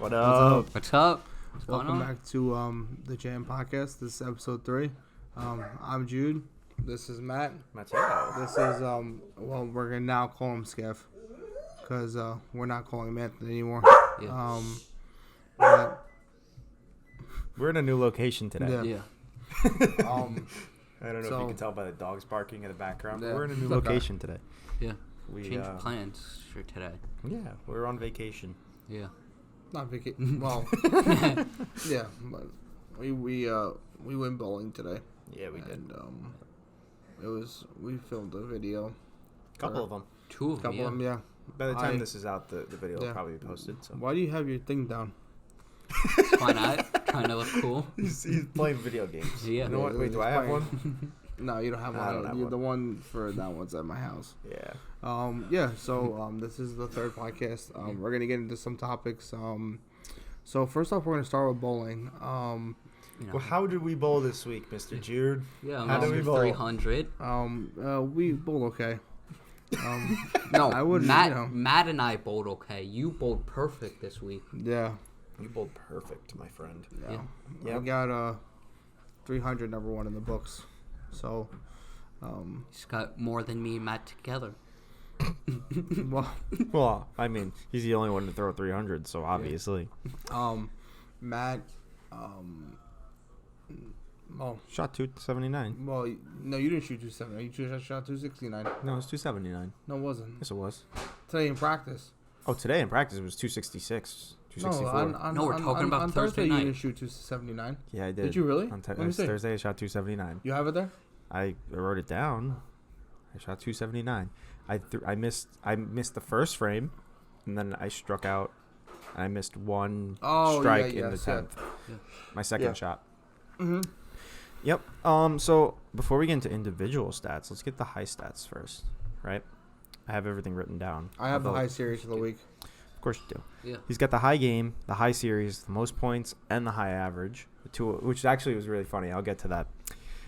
What up? What's up? What's going Welcome on? back to the Jam Podcast. This is episode 3. I'm Jude. This is Matt. Mateo. This is well, we're gonna now call him Skev because we're not calling him Anthony anymore. Yeah. But, We're in a new location today. Yeah. Yeah. I don't know if So- you can tell by the dogs barking in the background. Yeah. But we're in a new Okay. location today. Yeah. We Change of plans for today. Yeah, we're on vacation. Yeah. not well, yeah, but we went bowling today. Yeah, we did. And we filmed a video. Couple of them. Two of them. Couple Yeah. of them, yeah. By the time this is out, the video will Yeah. probably be posted. So Why do you have your thing down? Why not? Trying to look cool. he's playing video games. Yeah. You know what? Wait, do I have one? No, you don't have one. I don't have one. The one for that one's at my house. Yeah. So this is the third podcast. We're gonna get into some topics. So first off, we're gonna start with bowling. You know. Well, how did we bowl this week, Mr. Jude? Yeah. how did we bowl? 300. We bowled okay. No, I wouldn't. Matt and I bowled okay. You bowled perfect this week. Yeah. You bowled perfect, my friend. Yeah. Yep. I got 300 number one in the books. So, He's got more than me and Matt together. well, Well, I mean, he's the only one to throw 300, so obviously. Matt, Shot 279. well, no, you didn't shoot 270. You shot 269. No, it's 279. No, it wasn't. Yes, it was. Today in practice. Oh, today in practice it was 266, 264. No, we're talking about on Thursday Thursday. night. You didn't shoot 279. Yeah, I did. Did you really? On Let me see. Thursday, I shot 279. You have it there? I wrote it down. I shot 279. I missed the first frame, and then I struck out. And I missed one strike in the 10th. Yeah. My second Yeah. shot. Mm-hmm. Yep. So before we get into individual stats, let's get the high stats first, right? I have everything written down. I have the Although- high series of the week. Of course you do. Yeah. He's got the high game, the high series, the most points, and the high average. The two, which actually was really funny. I'll get to that.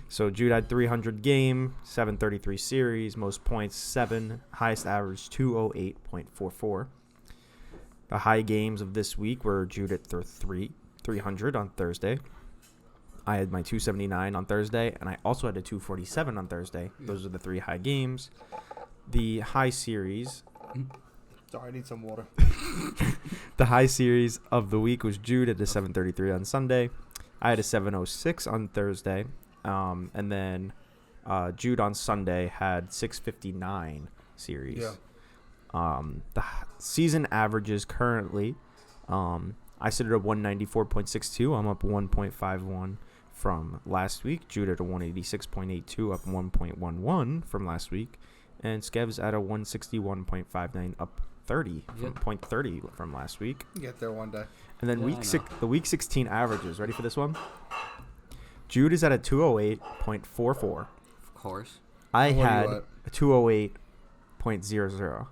So Jude had 300 game, 733 series, most points 7, highest average 208.44. The high games of this week were Jude at 300 on Thursday. I had my 279 on Thursday, and I also had a 247 on Thursday. Those are the 3 high games. The high series, Sorry, I need some water. the high series of the week was Jude at a 733 on Sunday. I had a 706 on Thursday. And then Jude on Sunday had 659 series. Yeah. The season averages currently, I sit at a 194.62. I'm up 1.51 from last week. Jude at a 186.82, up 1.11 from last week. And Skev's at a 161.59, up 30 from Yep. 0.30 from last week. Get there one day. And then Yeah, I know. the week 16 averages. Ready for this one? Jude is at a 208.44. Of course. I What are had you at? a 208.00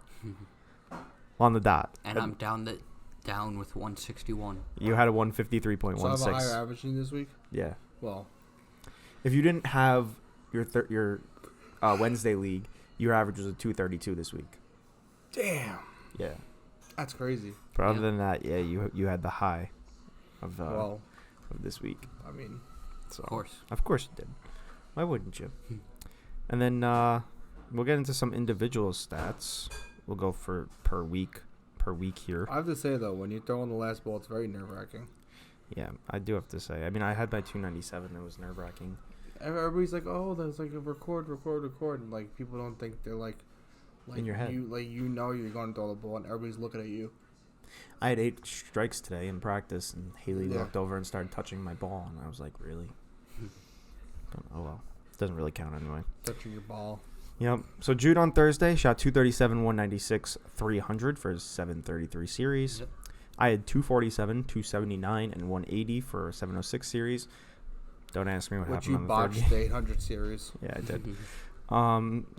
on the dot. And I'm down with 161. You had a So I have a 153.16. higher averaging this week. Yeah. Well, If you didn't have your Wednesday league, your average was a 232 this week. damn, Yeah. that's crazy. But other Yeah. than that, yeah, you had the high of Well, of this week. I mean, So Of course. Of course you did. Why wouldn't you? And then we'll get into some individual stats. We'll go for per week here. I have to say though, when you throw in the last ball, it's very nerve-wracking. Yeah, I do have to say. I mean, I had my 297. It was nerve-wracking. Everybody's like, "Oh, there's like a record," and like people don't think they're like In your head. you're going to throw the ball, and everybody's looking at you. I had 8 strikes today in practice, and Haylie Yeah. walked over and started touching my ball, and I was like, really? Oh, well. It doesn't really count anyway. Touching your ball. Yep. So Jude on Thursday shot 237, 196, 300 for his 733 series. Yep. I had 247, 279, and 180 for a 706 series. Don't ask me what Which happened you on the third botched game. the 800 series. Yeah, I did.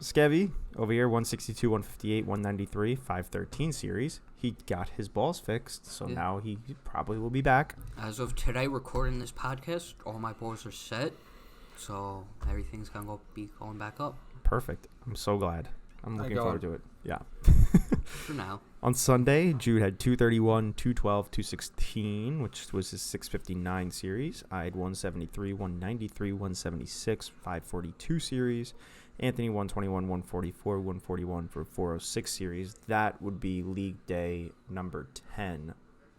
Skevy over here, 162, 158, 193, 513 series. He got his balls fixed, so Yeah. now he probably will be back. As of today, recording this podcast, all my balls are set. So everything's going to be going back up. Perfect. I'm so glad. I'm looking forward to it. Yeah. For now. On Sunday, Jude had 231, 212, 216, which was his 659 series. I had 173, 193, 176, 542 series. Anthony 121, 144, 141 for 406 series. That would be league day number 10,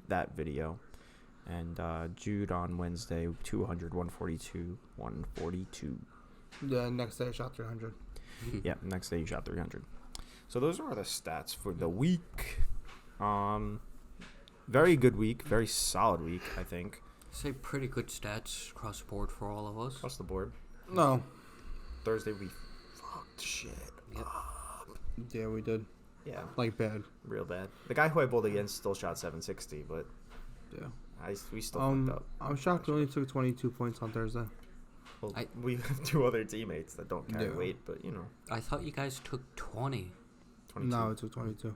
that video. And Jude on Wednesday, 200, 142, 142. The next day I shot 300. Yeah, next day you shot 300. So those are the stats for the week. Very good week, very solid week, I think. Say pretty good stats across the board for all of us. Across the board. No. Thursday we fucked shit Yep. up. Yeah, we did. Yeah, Like bad. real bad. The guy who I bowled against still shot 760, but Yeah. we still fucked up. I'm shocked we only took 22 points on Thursday. Well, we have two other teammates that don't carry Yeah. weight, but you know, I thought you guys took 20. 22. No, it took 22.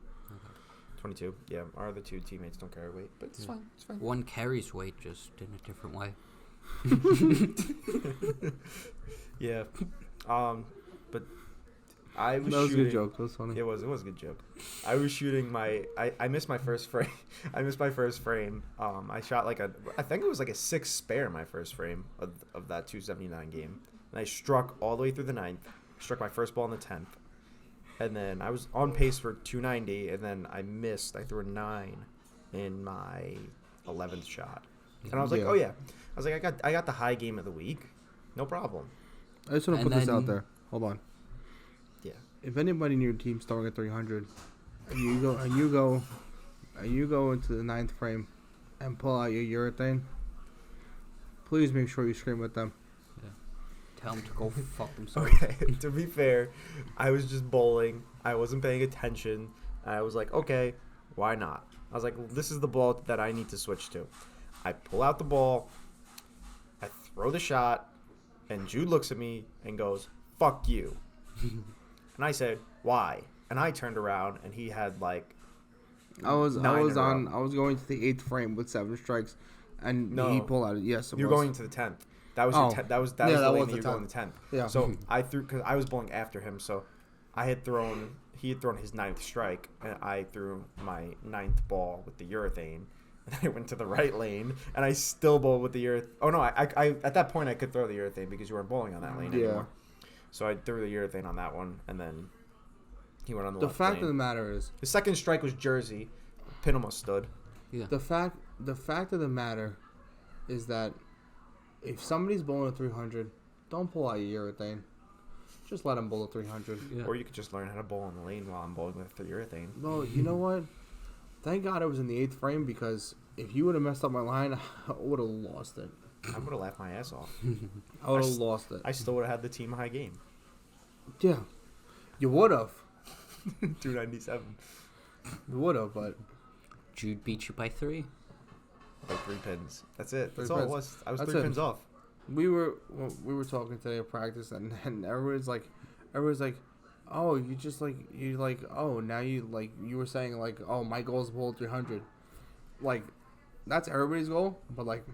22. Yeah, our other two teammates don't carry weight, but it's fine. It's fine. One carries weight, just in a different way. Yeah. But I was That was a shooting. good joke. That was funny. It was a good joke. I was shooting I missed my first frame. I missed my first frame. I shot I think it was like a 6 spare my first frame of that 279 game. And I struck all the way through the 9th. Struck my first ball in the 10th. And then I was on pace for 290, and then I missed. I threw a 9 in my 11th shot. And I was like, Yeah. oh yeah. I was like, I got the high game of the week. No problem. I just want to And put this then- out there. Hold on. Yeah. If anybody in your team's throwing at 300, and you go into the 9th frame and pull out your urethane, please make sure you scream at them. Tell them to go fuck themselves. Okay, to be fair, I was just bowling. I wasn't paying attention. I was like, okay, why not? I was like, this is the ball that I need to switch to. I pull out the ball. I throw the shot. And Jude looks at me and goes, fuck you. And I said, why? And I turned around and he had like I was 9 in a row. I was going to the 8th frame with 7 strikes, and No. he pulled out. Yes, it You're was. going to the 10th. That was Oh. your that was Yeah, the that lane was that the you're going to 10th. Yeah. So I threw because I was bowling after him. So he had thrown his 9th strike, and I threw my 9th ball with the urethane. And I went to the right lane, and I still bowled with the urethane. Oh no, I at that point I could throw the urethane because you weren't bowling on that lane Yeah. anymore. So I threw the urethane on that one, and then he went on the The left fact lane. of the matter is, His second strike was Jersey. Pin almost stood. Yeah. the fact of the matter is that if somebody's bowling a 300, don't pull out your urethane. Just let them bowl a 300. Yeah. Or you could just learn how to bowl on the lane while I'm bowling with the urethane. No, you know what? Thank God I was in the 8th frame, because if you would have messed up my line, I would have lost it. I would have laughed my ass off. I would have lost it. I still would have had the team high game. Yeah, you would have. 297. You would have, but Jude beat you by 3. Like 3 pins. That's it. That's 3 all it pins. was. I was That's 3 it. pins off. we were talking today at practice, and everyone's like, oh, now you were saying like, oh, my goal is to bowl 300. Like, that's everybody's goal, but like,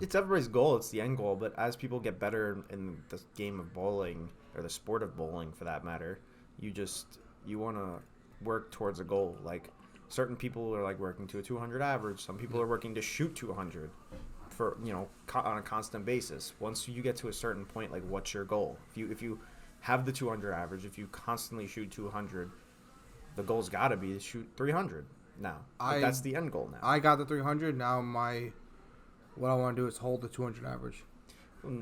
It's everybody's goal. It's the end goal. But as people get better in the game of bowling, or the sport of bowling for that matter, you want to work towards a goal. Like, certain people are like working to a 200 average. Some people are working to shoot 200 for, on a constant basis. Once you get to a certain point, like, what's your goal? If you have the 200 average, if you constantly shoot 200, the goal's got to be to shoot 300 now. That's the end goal now. I got the 300. Now what I want to do is hold the 200 average.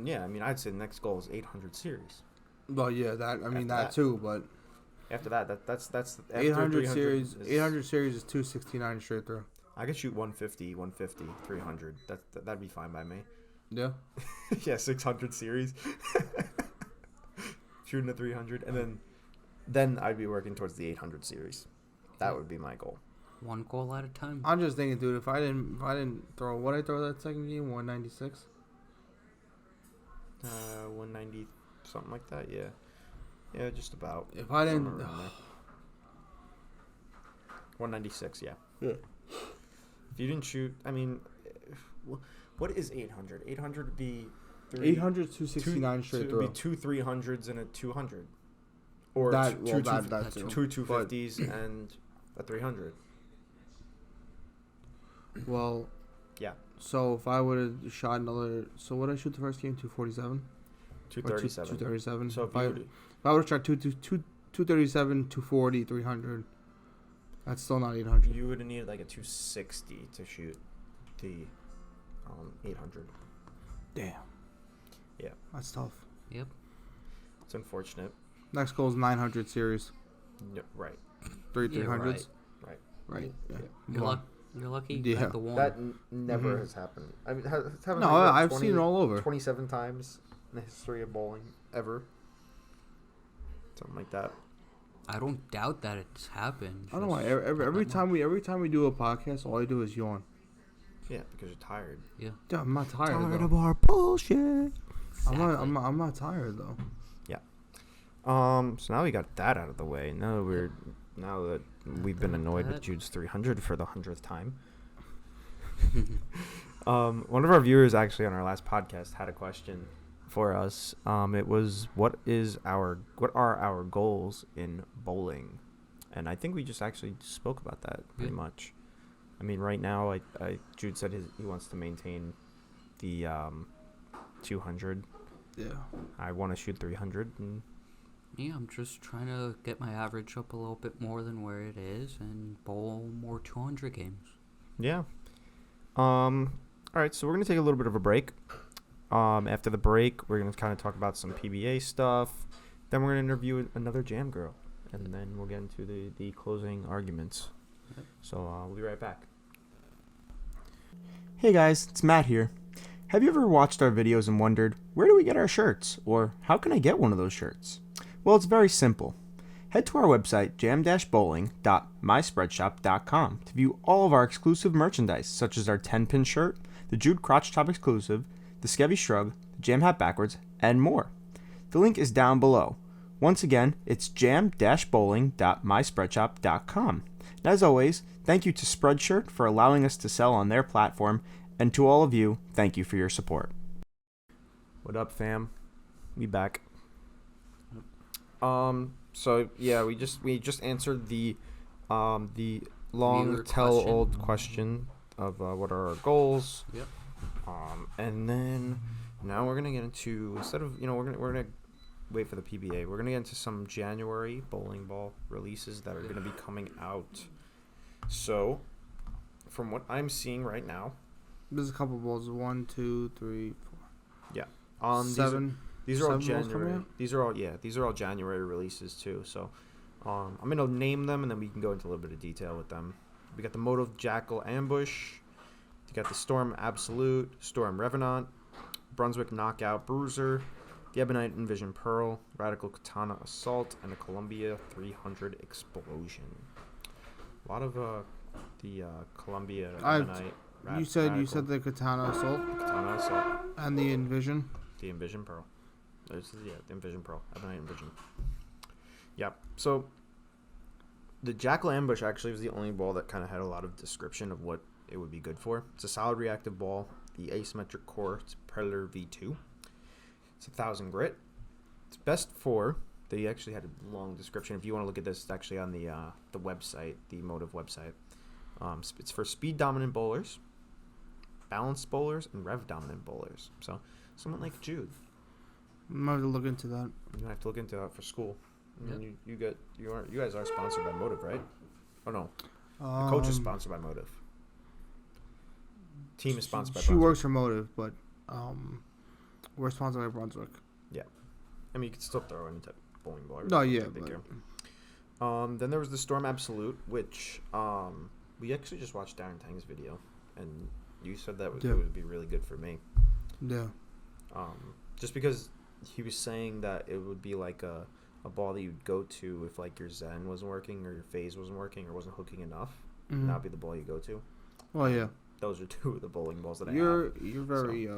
Yeah, I mean, I'd say the next goal is 800 series. Well, yeah, that After that that. too, but After that's after 800 300 series. is- 800 series is 269 straight through. I could shoot 150, 300. That'd be fine by me. Yeah. Yeah, 600 series. Shooting a 300, and then I'd be working towards the 800 series. That would be my goal. One goal at a time. I'm just thinking, dude, if I didn't throw, what I throw that second game, 196. 190, something like that. Yeah, just about. If I didn't, Somewhere around there. 196. Yeah. Yeah. If you didn't shoot, I mean, what is 800? 800 would be 800, 269 straight It would through. be 2 300s and a 200. Or that two too. 250s and a 300. Well, yeah. So if I would have shot another, so what did I shoot the first game? 247. 237. 237. So if I would have shot 237, 240, 300. That's still not 800. You would have needed like a 260 to shoot the 800. Damn. Yeah. That's tough. Yep. It's unfortunate. Next goal is 900 series. No, right. 300s. Right. Yeah. You're lucky. Yeah. At the one. That never has happened. I mean, it's happened. No, like, I've seen it all over. 27 times in the history of bowling ever. Something like that. I don't doubt that it's happened. I don't know why. Every time we do a podcast, all I do is yawn. Yeah, because you're tired. Yeah. Dude, I'm not tired. Tired though. of our bullshit. Exactly. I'm not tired though. Yeah. So now we got that out of the way. Now that we've been annoyed with Jude's 300 for the 100th time. One of our viewers actually on our last podcast had a question for us. It was what are our goals in bowling? And I think we just actually spoke about that pretty much. I mean, right now, Jude said he wants to maintain the 200. Yeah. I want to shoot 300. And Yeah, I'm just trying to get my average up a little bit more than where it is and bowl more 200 games. yeah. All right, so we're going to take a little bit of a break. After the break, we're going to kind of talk about some PBA stuff. Then we're going to interview another jam girl. And then we'll get into the closing arguments. Yep. So we'll be right back. Hey guys, it's Matt here. Have you ever watched our videos and wondered, where do we get our shirts? Or how can I get one of those shirts? Well, it's very simple. Head to our website, jam-bowling.myspreadshop.com to view all of our exclusive merchandise, such as our 10-pin shirt, the Jude Crotch Top exclusive, the Skevy Shrug, the Jam Hat Backwards, and more. The link is down below. Once again, it's jam-bowling.myspreadshop.com. And as always, thank you to Spreadshirt for allowing us to sell on their platform, and to all of you, thank you for your support. What up, fam? We back. So yeah, we just answered the long Viewer tell-old question of what are our goals. Yep. And then now we're gonna get into, instead of we're gonna wait for the PBA. We're gonna get into some January bowling ball releases that are gonna be coming out. So, from what I'm seeing right now, There's a couple balls. 1, 2, 3, 4. yeah, 7. These are all 7 balls coming January. out? These are all January releases too. So, I'm gonna name them and then we can go into a little bit of detail with them. We got the Motive Jackal Ambush. You got the Storm Absolute, Storm Revenant, Brunswick Knockout Bruiser, the Ebonite Envision Pearl, Radical Katana Assault, and the Columbia 300 Explosion. A lot of the Columbia Ebonite. You said the Katana Assault Katana Assault. and the Envision. The Envision Pearl. The Envision Pearl. Ebonite Envision. Yep. So, the Jackal Ambush actually was the only ball that kind of had a lot of description of what it would be good for. It's a solid reactive ball. The asymmetric core. It's Predator V2. It's 1,000 grit. It's best for. They actually had a long description. If you want to look at this, it's actually on the website, the Motive website. It's for speed dominant bowlers, balanced bowlers, and rev dominant bowlers. So someone like Jude. I'm going to look into that. You have to look into that for school. And you guys are sponsored by Motive, right? Oh no, the coach is sponsored by Motive. Team is sponsored by. She Brunswick. works for Motive, but we're sponsored by Brunswick. Yeah, I mean you could still throw any type of bowling ball. No, yeah. Then there was the Storm Absolute, which we actually just watched Darren Tang's video, and you said that it would be really good for me. Yeah. Just because he was saying that it would be like a ball that you'd go to if like your Zen wasn't working or your phase wasn't working or wasn't hooking enough. Mm-hmm. That'd be the ball you go to. Well, yeah. Those are two of the bowling balls that You're I have. You're very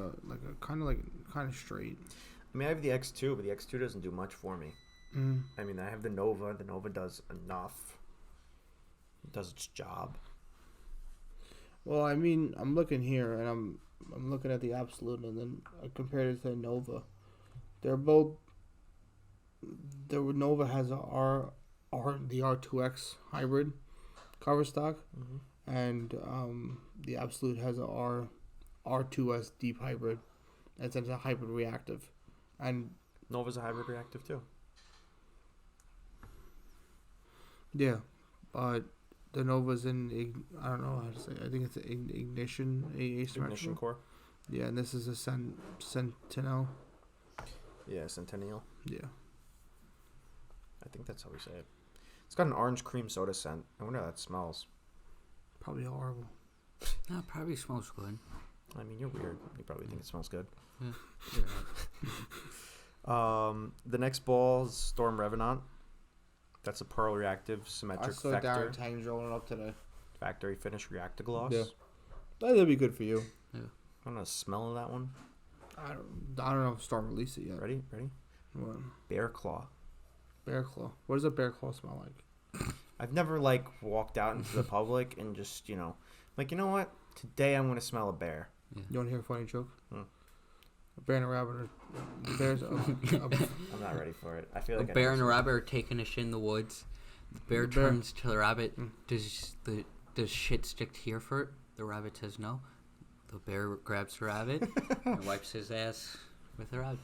kind of straight. I mean, I have the X2, but the X2 doesn't do much for me. Mm. I mean, I have the Nova. The Nova does enough. It does its job. Well, I mean, I'm looking here, and I'm looking at the Absolute, and then I compared it to the Nova. They're both the Nova has the R2X hybrid cover stock, and the Absolute has a R2S deep hybrid. It's a hybrid reactive, and Nova's a hybrid reactive too. yeah, but the Nova's in I don't know how to say. I think it's an ignition Ignition core. Yeah, and this is a Sentinel. Yeah, Centennial. Yeah. I think that's how we say it. It's got an orange cream soda scent. I wonder how that smells. Probably horrible. No, it probably smells good. I mean, you're weird. You probably think it smells good. Yeah. The next ball is Storm Revenant. That's a pearl reactive I symmetric saw Darren Tangs rolling up today. factory finish reactogloss. Yeah. That'd be good for you. I don't know the smell of that one. I don't know if Storm released it yet. Ready? What? Bear claw. Bear claw. What does a bear claw smell like? I've never walked out into the public and just you know what? Today I'm gonna smell a bear. You want to hear a funny joke? Hmm. A bear and a rabbit are bears. I'm not ready for it. I feel like A bear and a rabbit are taking a shit in the woods. The bear turns to the rabbit. Does shit stick to your foot? The rabbit says no. The bear grabs the rabbit and wipes his ass with the rabbit.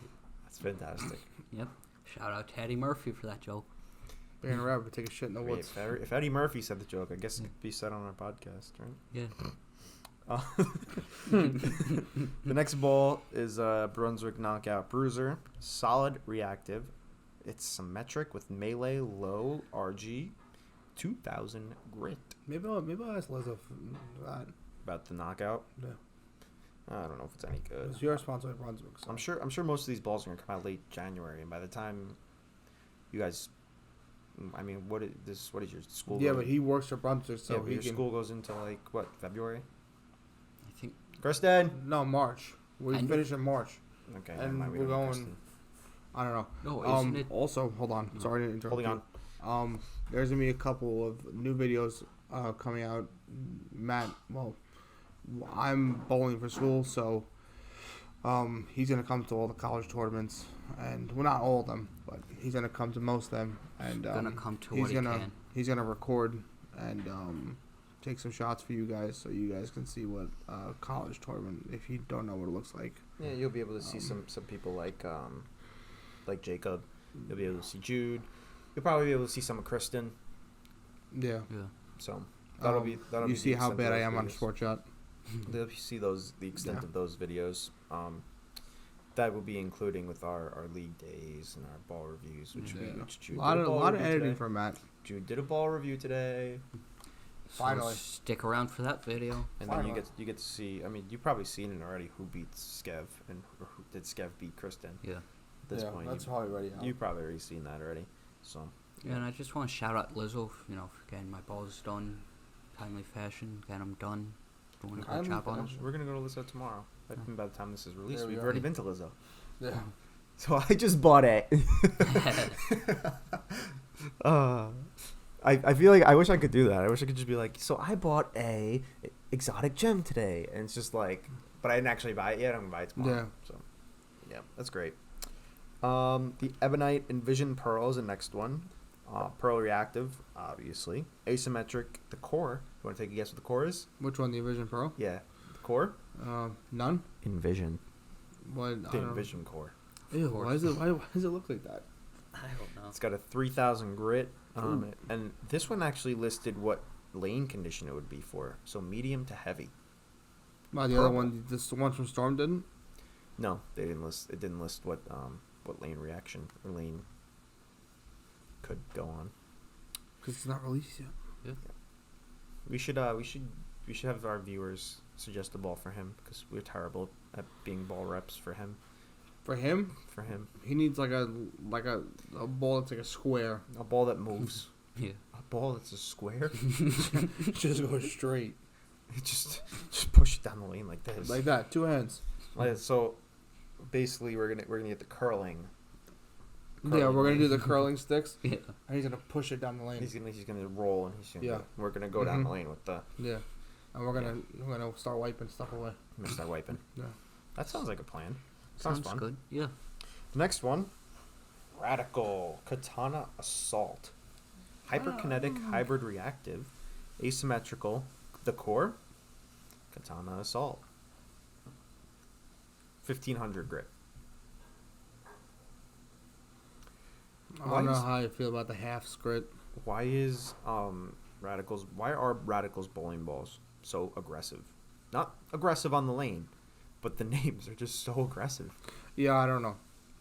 That's fantastic. Yep. Shout out to Eddie Murphy for that joke. Bear and a rabbit take a shit in the woods. If Eddie Murphy said the joke, I guess it could be said on our podcast, right? Yeah. The next ball is Brunswick Knockout Bruiser. Solid reactive. It's symmetric with melee low RG 2000 grit. Maybe I'll ask Liz that. About the knockout? Yeah. I don't know if it's any good. It's your sponsor by Brunswick. So. I'm sure most of these balls are gonna come out late January, and by the time you guys, I mean, what is your school? Yeah, but he works for Brunswick, so yeah, your school goes into February? I think. Kristen. No, March. We finish in March. Okay. And we're going. I don't know. No, isn't it? Also, hold on. Sorry to interrupt. Holding on. There's gonna be a couple of new videos coming out. Matt, well, I'm bowling for school, so he's gonna come to all the college tournaments, and well, not all of them, but he's gonna come to most of them, and Gonna come to what he can. He's gonna record and take some shots for you guys, so you guys can see what college tournament, if you don't know what it looks like. Yeah, you'll be able to see some people like Jacob. You'll be able to see Jude. You'll probably be able to see some of Kristen. Yeah. Yeah. So that'll be. You see how bad I am on a sport shot. They'll see the extent of those videos. That will be including with our league days and our ball reviews, which Jude a lot of editing today. for Matt. Jude did a ball review today. Finally. So stick around for that video. And then you get to see. I mean, you've probably seen it already. Who beats Skev and who did Skev beat Kristen? Yeah. At this point, that's probably already out. You've probably already seen that already. So. Yeah, and I just want to shout out Lizzo, for getting my balls done, timely fashion, getting them done, doing a good job on them. We're gonna go to Lizzo tomorrow. I think by the time this is released, we've go. already been to Lizzo. Yeah. So I just bought a. I feel like I wish I could do that. I wish I could just be like, so I bought a exotic gem today, and it's just like, but I didn't actually buy it yet. I'm gonna buy it tomorrow. Yeah. So, yeah, that's great. The Ebonite Envision Pearl is the next one. Pearl reactive, obviously. Asymmetric. The core. You want to take a guess what the core is? Which one? The Envision Pro? Yeah. The core? None. Envision. What? The Envision core. Ew, why does it look like that? I don't know. It's got a 3,000 grit. And this one actually listed what lane condition it would be for. So medium to heavy. Wow, the other one, the one from Storm didn't? No, they didn't list. It didn't list what lane reaction or lane could go on. Because it's not released yet. Yeah. We should have our viewers suggest a ball for him because we're terrible at being ball reps for him. For him? For him, he needs like a ball that's like a square. a ball that moves. Yeah. A ball that's a square. Just go straight. just push it down the lane like this. Like that, 2 hands. So basically, we're gonna get the curling. Yeah, we're gonna do the curling sticks. Yeah. And he's gonna push it down the lane. He's gonna roll and we're gonna go down the lane with the. Yeah. And we're gonna start wiping stuff away. I'm gonna start wiping. Yeah. That sounds like a plan. Sounds fun. good. Yeah. Next one. Radical Katana Assault. Hyperkinetic, hybrid reactive, asymmetrical. The core, Katana Assault. 1500 grit. I don't know how I feel about the half script. Why is Radicals? Why are Radicals bowling balls so aggressive? Not aggressive on the lane, but the names are just so aggressive. Yeah, I don't know.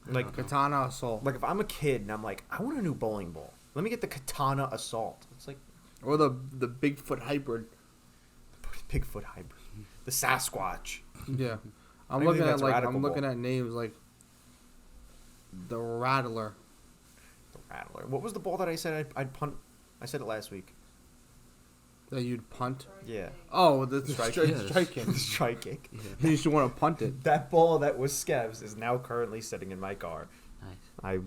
Like Katana Assault. Like if I'm a kid and I'm like, I want a new bowling ball. Let me get the Katana Assault. It's like Or the Bigfoot Hybrid. Bigfoot hybrid, the Sasquatch. Yeah. I I'm don't looking think at that's a like radical I'm looking ball. at names like the Rattler. The Rattler. What was the ball that I said I'd punt? I said it last week. That you'd punt. Yeah. Oh, the Strike strike, kick. strike kick. The strike kick. You should want to punt it. That ball that was Skev's is now currently sitting in my car. Nice.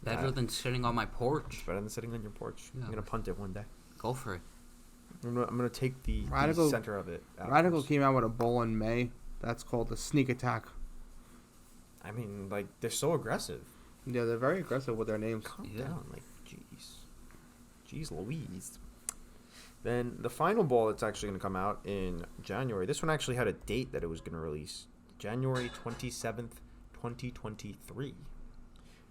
Better than sitting on my porch. Better than sitting on your porch. Yeah. I'm gonna punt it one day. Go for it. I'm gonna take the Radical- center of it. Out Radical first. came out with a bowl in May. That's called the Sneak Attack. I mean, like they're so aggressive. Yeah, they're very aggressive with their names. Calm Yeah. down, like jeez Louise. Then the final ball that's actually gonna come out in January. This one actually had a date that it was gonna release, January 27th, 2023.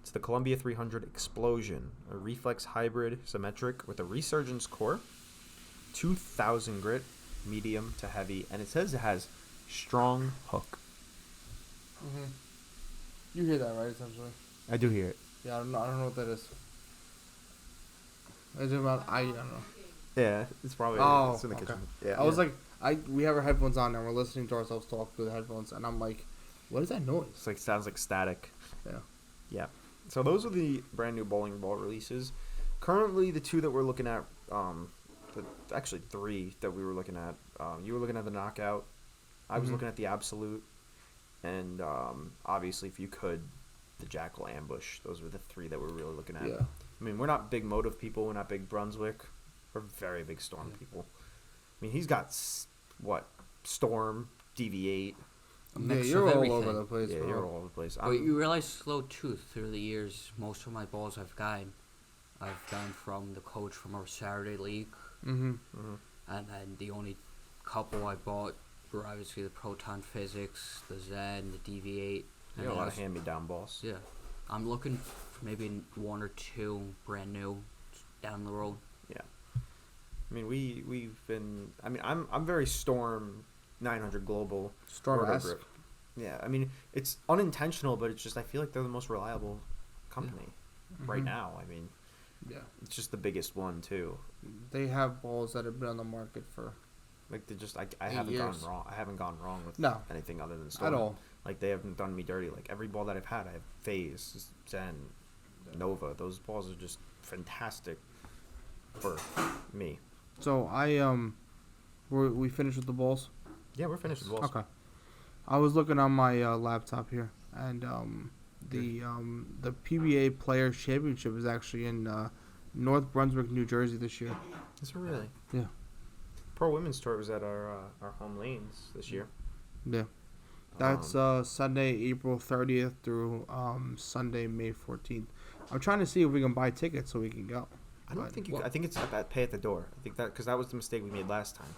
It's the Columbia 300 Explosion, a reflex hybrid symmetric with a resurgence core, 2000 grit, medium to heavy, and it says it has strong hook. Mm-hmm. You hear that, right? Essentially. I do hear it. Yeah, I don't know what that is. Is it about? I don't know. Yeah, it's probably. Oh, it's in the okay. kitchen. Yeah, I was like, we have our headphones on and we're listening to ourselves talk through the headphones, and I'm like, what is that noise? it's like sounds like static. Yeah. Yeah. So those are the brand new bowling ball releases. Currently, the two that we're looking at, actually three that we were looking at. You were looking at the Knockout. I was Mhm. looking at the Absolute, and obviously, if you could, the Jackal Ambush. Those were the three that we're really looking at. Yeah. I mean, we're not big Motive people. We're not big Brunswick. We're very big Storm people. I mean, he's got Storm, Deviate. A Yeah, mix you're of all everything. over the place. Yeah, bro. you're all over the place. But you realize slow too through the years. Most of my balls I've gotten from the coach from our Saturday league, Mhm. and then the only couple I bought were obviously the Proton Physics, the Zen, the Deviate. You got a then lot I of was- hand-me-down balls. Yeah, I'm looking for maybe one or two brand new down the road. I mean, we've been. I mean, I'm very Storm 900 Global. Storm Roto esque. Grip. Yeah, I mean, it's unintentional, but it's just I feel like they're the most reliable company right Mhm. now. I mean, Yeah. it's just the biggest one too. They have balls that have been on the market for Like they just I 8 haven't years. gone wrong. I haven't gone wrong with No. anything other than Storm at all. Like they haven't done me dirty. Like every ball that I've had, I have Phase, Zen, Nova. Those balls are just fantastic for me. So we finished with the balls. Yeah, we're finished with balls. Okay. I was looking on my laptop here, and the PBA Players Championship is actually in North Brunswick, New Jersey this year. Is it really? Yeah. Pro Women's Tour was at our home lanes this year. Yeah. That's Sunday, April 30th through Sunday, May 14th. I'm trying to see if we can buy tickets so we can go. I don't but- think you. I think it's at pay at the door. I think that because that was the mistake we made last time.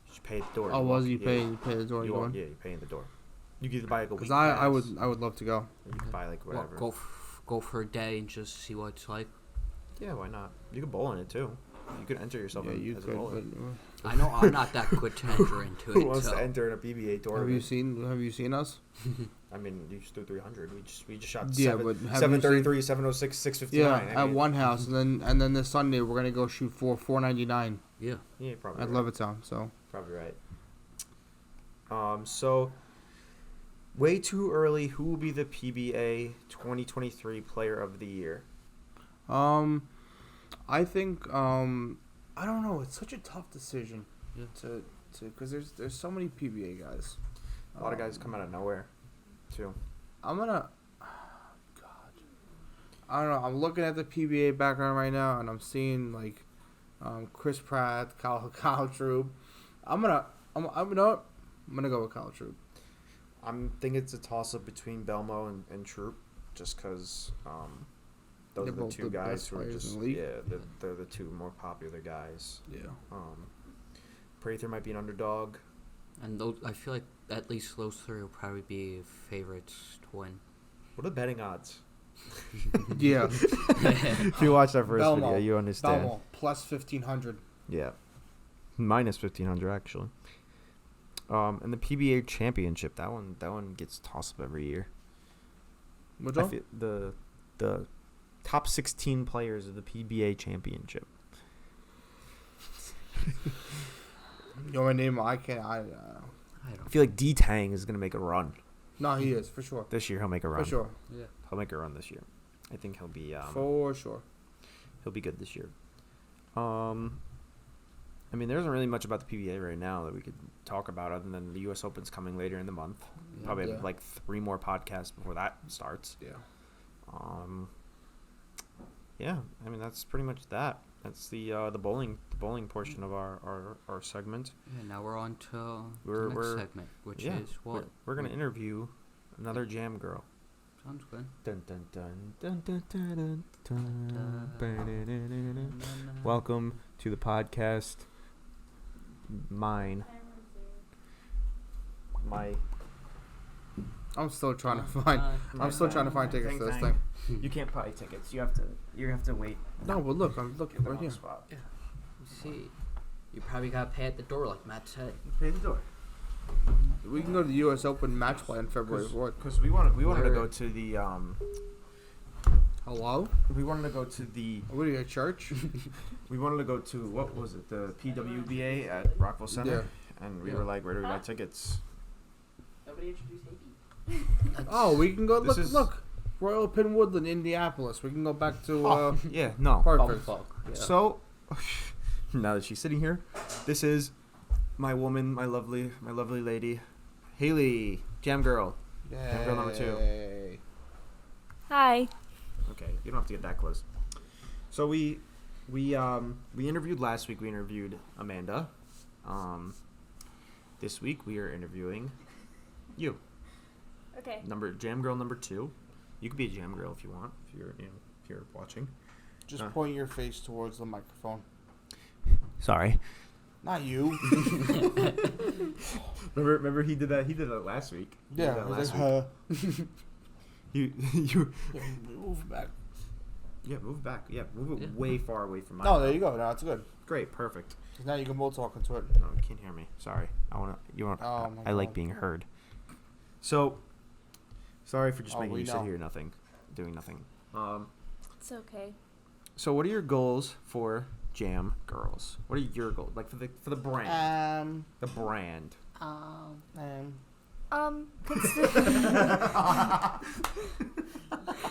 You should pay at the door. Oh, was you yeah, pay the door You going? yeah, you pay at the door. You could either buy like a week Because pass, I would love to go. or you could buy like whatever. Go for a day and just see what it's like. Yeah, why not? You could bowl in it too. You could enter yourself Yeah, you as a could. bowler. But, I know I'm not that good to enter into Who it. wants So. to enter in a PBA tournament? Have you seen us? I mean, you just threw 300. We just shot Yeah, seven, but have you 733, 706, 659. Yeah, at one house, and then this Sunday we're gonna go shoot for $4.99 Yeah. Yeah, you're probably at right. Levittown. So Probably right. So way too early. Who will be the PBA 2023 Player of the Year? I think I don't know. It's such a tough decision Yeah. to because there's so many PBA guys. A lot of guys come out of nowhere, too. I'm gonna. God, I don't know. I'm looking at the PBA background right now, and I'm seeing like Chris Pratt, Kyle Troop. I'm gonna go with Kyle Troop. I'm thinking it's a toss up between Belmo and Troop, just because those They're are the both two the guys best who are players just in the league. they're the two more popular guys. Yeah. Prather might be an underdog. And those, I feel like at least those three will probably be favorites to win. What are the betting odds? Yeah. If you watch that first Belmo. video, you understand. Belmo, plus 1,500. Yeah, minus 1,500 actually. And the PBA Championship, that one gets tossed up every year. Which I one? feel the top 16 players of the PBA Championship. You want my name? I can't. I I don't. feel like D-Tang is gonna make a run No, he is for sure. this year. He'll make a run. For sure. Yeah. He'll make a run this year. I think he'll be For sure. he'll be good this year. I mean, there isn't really much about the PBA right now that we could talk about other than the U.S. Open's coming later in the month. Yeah. Probably Yeah. have like 3 more podcasts before that starts. Yeah. Yeah, I mean that's pretty much that. That's the bowling portion of our segment. Yeah, now we're on to We're- the we're- next segment, which Yeah, is what? we're gonna interview another jam girl. Sounds good. Dun, dun, dun, dun, dun, dun, dun, dun, ba-da-da-da-da. Welcome to the podcast. My I'm still trying to find. I'm still trying to find tickets to this thing. You can't buy tickets. You have to wait. No, but look, I'm looking right here. Spot. You see, you probably got to pay at the door, like Matt said. Pay the door. We can go to the U.S. Open match play on February 4th. Because we wanted to Where? go to the Hello? we wanted to go to the What are you, at church? we wanted to go to what was it, the PWBA at Rockville Center, and we Yeah. were like, where do we buy tickets? Nobody introduced Haylie. Oh, we can go. This Look, is- look. Royal Pin Woodland, Indianapolis. We can go back to Yeah, no. Perfect. Yeah. So now that she's sitting here, this is my woman, my lovely lady, Haylie, jam girl. Jam girl number 2. Yay. Hi. Okay, you don't have to get that close. So we interviewed last week. We interviewed Amanda. This week we are interviewing you, Okay. jam girl number 2. You could be a jam girl if you want. If you're watching. Just point your face towards the microphone. Sorry. Not you. Remember he did that. He did that last week. He did Yeah. that It's last like, week. You. yeah, move back. Yeah, move back. Yeah, move it Yeah. way far away from my. No, there you go. Now it's good. Great, perfect. 'Cause now you can both talk into it. No, you can't hear me. Sorry. You want? Oh, my I like God. being heard. So, sorry for just Oh, making we you sit know. here, doing nothing. It's okay. So what are your goals for Jam Girls? What are your goals, like for the brand? The brand.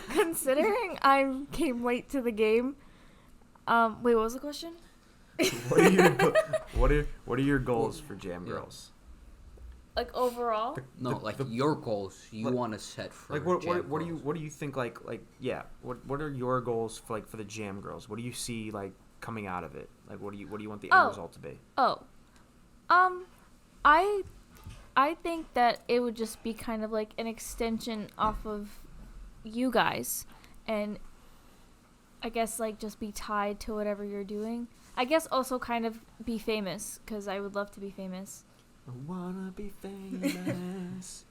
Considering I came late to the game. Wait, what was the question? What are your goals for Jam Yeah. Girls? Like overall? No, like your goals you like- want to set for Like what Jam do you Girls. think like yeah, what are your goals for the Jam Girls? What do you see like coming out of it? Like what do you want the end Oh. result to be? Oh. I think that it would just be kind of like an extension off of you guys, and I guess like just be tied to whatever you're doing. I guess also kind of be famous, because I would love to be famous. I wanna be famous.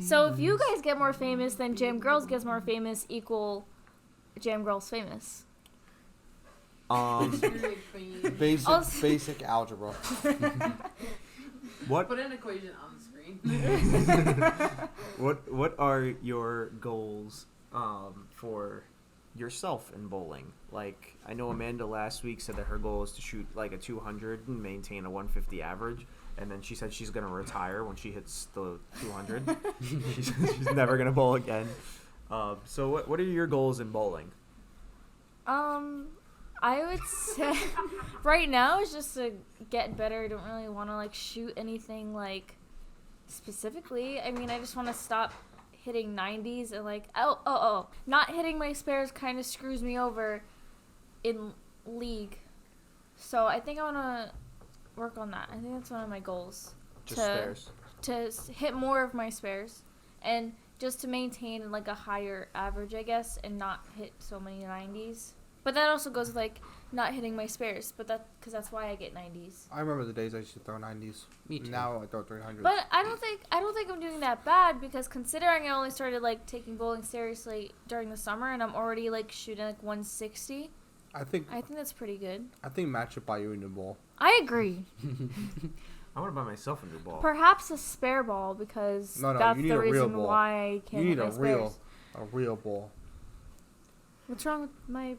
So if you guys get more famous, then Jam Girls gets more famous, equal Jam Girls famous. Basic Also- basic algebra. What Put an equation on the screen. what are your goals for yourself in bowling? Like I know Amanda last week said that her goal is to shoot like a 200 and maintain a 150 average, and then she said she's gonna retire when she hits the 200. she's never gonna bowl again. So what are your goals in bowling? I would say right now it's just to get better. I don't really want to like shoot anything like specifically. I mean, I just want to stop hitting 90s and like not hitting my spares kind of screws me over in league. So I think I want to work on that. I think that's one of my goals. Just to spares. to hit more of my spares and just to maintain like a higher average, I guess, and not hit so many 90s. But that also goes with like not hitting my spares, but because that's why I get 90s. I remember the days I used to throw 90s. Me too. Now I throw 300s. But I don't think I'm doing that bad, because considering I only started like taking bowling seriously during the summer, and I'm already like shooting like 160. I think that's pretty good. Matt should buy you a new ball. I agree. I want to buy myself a new ball. Perhaps a spare ball, because No, that's you need the a real reason ball. why I can't You need hit my spares. a real ball. What's wrong with my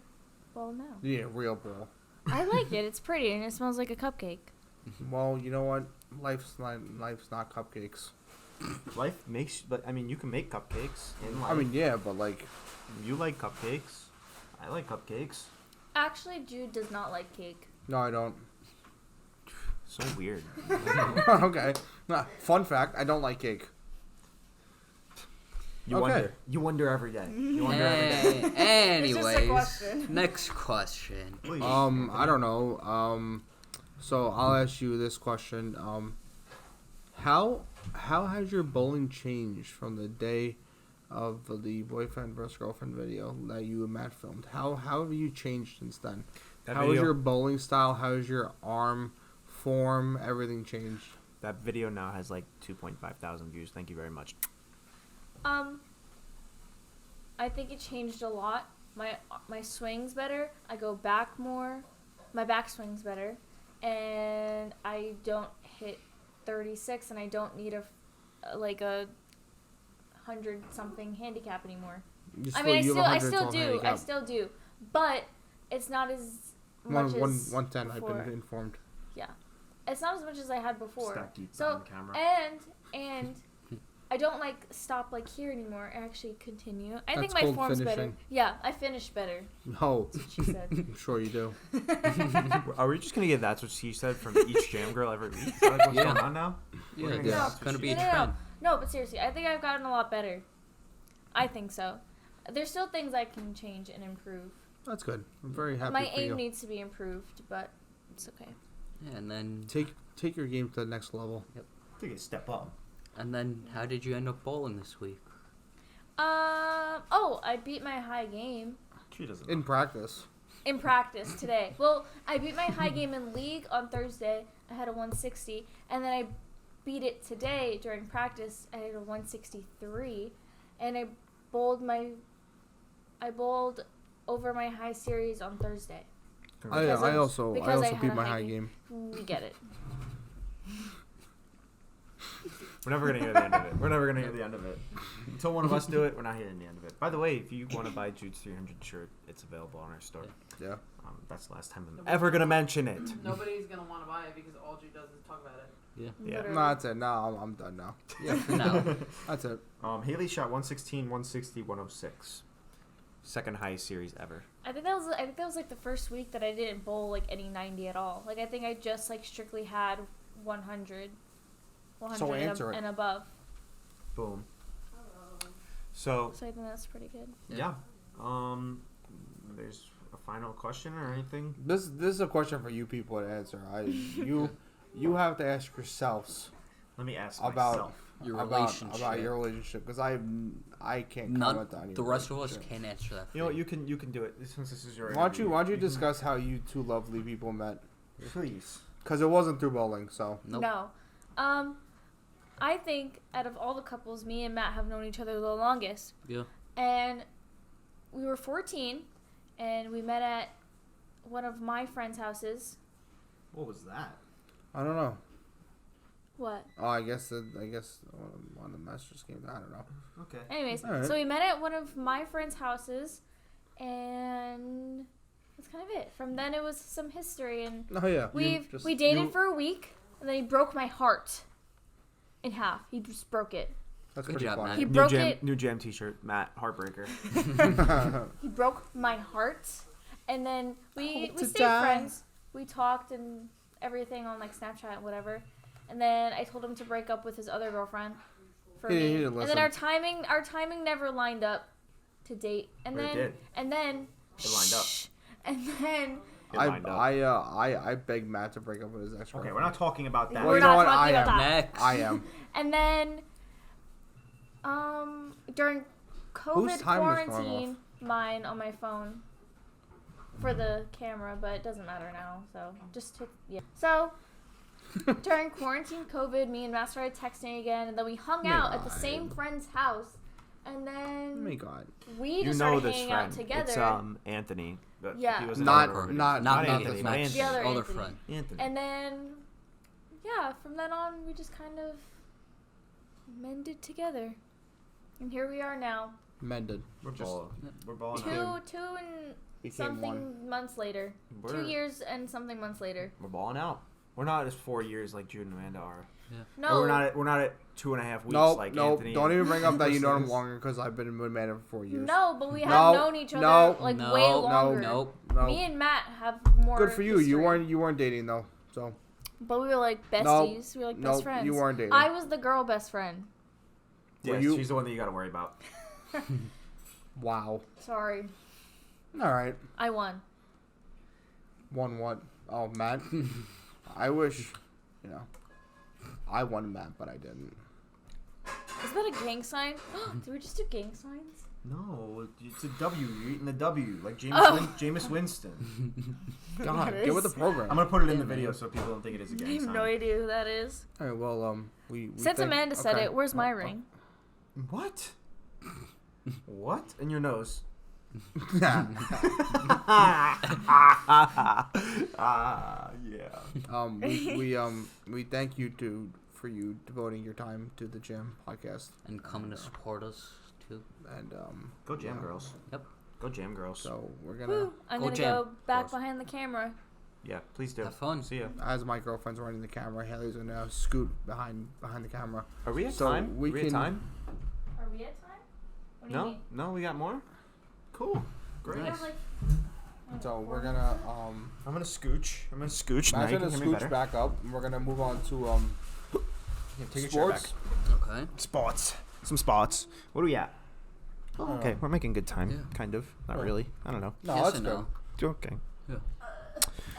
ball now? You need a real ball. I like it. It's pretty and it smells like a cupcake. Well, you know what? Life's not cupcakes. Life makes, but I mean, you can make cupcakes in life. I mean, yeah, but like, you like cupcakes. I like cupcakes. Actually, Jude does not like cake. no, I don't. So weird. Okay. Fun fact: I don't like cake. You Okay. wonder. You wonder every day. You wonder every day. Anyways, question. next question. Please. I don't know. So I'll ask you this question. How has your bowling changed from the day of the boyfriend versus girlfriend video that you and Matt filmed? How have you changed since then? That How is video- your bowling style? How is your arm form? Everything changed. That video now has like 2.5 thousand views. Thank you very much. I think it changed a lot. My swing's better. I go back more. My back swing's better, and I don't hit 36, and I don't need a 100-something handicap anymore. I mean, I still do, but it's not as much as 110. I've before. been informed. It's not as much as I had before. Stack deep So on camera. and I don't stop here anymore. I actually continue. I think That's my called form's better. finishing. Yeah, I finish better. No, That's what she said. I'm sure you do. Are we just gonna get that's what she said from each jam girl every week? Is that like what's Yeah. going on now? Yeah, We're gonna this get is that's what gonna she be a said. trend. No, but seriously, I think I've gotten a lot better. I think so. There's still things I can change and improve. That's good. I'm very happy My for aim you. needs to be improved, but it's okay. Yeah, and then Take your game to the next level. Take a step up. how did you end up bowling this week? I beat my high game She doesn't. In practice. in practice today. Well, I beat my high game in league on Thursday. I had a 160, and then I beat it today during practice. I had a 163, and I bowled over my high series on Thursday. Because I of- also because I had beat a my high high game. We get it. We're never gonna hear the end of it. We're never gonna hear the end of it. Until one of us do it, we're not hearing the end of it. By the way, if you want to buy Jude's 300 shirt, it's available on our store. Yeah. That's the last time I'm ever gonna mention it. Nobody's gonna want to buy it because all Jude does is talk about it. Yeah. Yeah. Literally. No, that's it. No, I'm done now. Yeah, for now. That's it. Haylie shot 116, 160, 106. Second highest series ever. I think that was like the first week that I didn't bowl like any 90 at all. Like I think I just strictly had 100 So answer it. and above. Boom. So So I think that's pretty good. yeah. There's a final question or anything? This is a question for you people to answer. You have to ask yourselves Let me ask about myself. Your about relationship. your relationship, because I can't None. comment on your The rest of us relationship. can't answer that. You know what? You can do it since this is your. Why don't you interview. discuss how you two lovely people met? Please. Because it wasn't through bowling, so. Nope. No. I think out of all the couples, me and Matt have known each other the longest. Yeah. And we were 14, and we met at one of my friend's houses. What was that? I don't know. What? Oh, I guess one of the Masters games. I don't know. Okay. Anyways, All right. so we met at one of my friend's houses, and that's kind of it. From then, it was some history, and Oh yeah. we dated for a week, and then he broke my heart in half. He just broke it. That's Good pretty job, funny. Matt. He broke new jam, it. New jam T-shirt. Matt Heartbreaker. He broke my heart, and then we Hope to stayed die. friends. We talked and everything on Snapchat and whatever. And then I told him to break up with his other girlfriend for He me. didn't And listen. then our timing never lined up to date. And But it then did. and then It lined up. And then It lined up. I begged Matt to break up with his ex. Okay, we're not talking about that. Well, we're you know not what? talking I about am. that. Next. I am. And then during Whose COVID time was going quarantine, mine on my phone for the camera, but it doesn't matter now. So just yeah. So during quarantine COVID, me and Matt started texting again, and then we hung out at the same friend's house, and Oh then my god. we You just know started this hanging friend. out together. It's Anthony. But Yeah. He was Not Not Anthony, me, but Matt's The other older Anthony. friend. Anthony. And then, yeah, from then on, we just kind of mended together. And here we are now. Mended. We're Just balling. We're balling. Two and became something one. months later. We're, 2 years and something months later. We're balling out. We're not at 4 years like Jude and Amanda are. No. Or we're not at 2.5 weeks Nope, like nope. Anthony. Don't even bring up that you know him Versus- longer because I've been with Amanda for 4 years. No, but we have No, known each other no, like no, way no, longer. Nope. No. Me and Matt have more. Good for you. history. You weren't dating though. So But we were like besties. We were like best nope, friends. you weren't dating. I was the girl best friend. Yeah, Were you- she's the one that you got to worry about. Wow. Sorry, All right. I won. Won what? Oh, Matt. I wish, I won Matt, but I didn't. Is that a gang sign? Did we just do gang signs? No, it's a W. You're eating the W, like Jameis Winston. God, That get with the is- program. I'm gonna put it in the video so people don't think it is a I gang have sign. no idea who that is. All right. Well, we Since think- Amanda said okay. it, where's my Oh, ring? What? What? In your nose. Yeah. Yeah. We thank you for you devoting your time to the Jam podcast And coming to support us, too. and Go Jam Girls. Yep. Go Jam Girls. So we're gonna, Woo, I'm Go gonna jam, go back girls. behind the camera. Yeah, please do. Have fun. See ya. as my girlfriend's running the camera, Haley's gonna scoot behind the camera. Are we at So time? we Are we can- at time? Are we at time? What do you No? mean? No, we got more? Cool. Great. We Nice. have like. So we're gonna I'm gonna scooch. Now Matt's you gonna can hear me scooch better. back up, and we're gonna move on to Yeah, take your chair back. sports. Okay. Spots. Some spots. What are we at? Oh, Okay, we're making good time. Yeah. Kind of. Not Yeah. really. I don't know. No, Yes that's and good. no. Okay.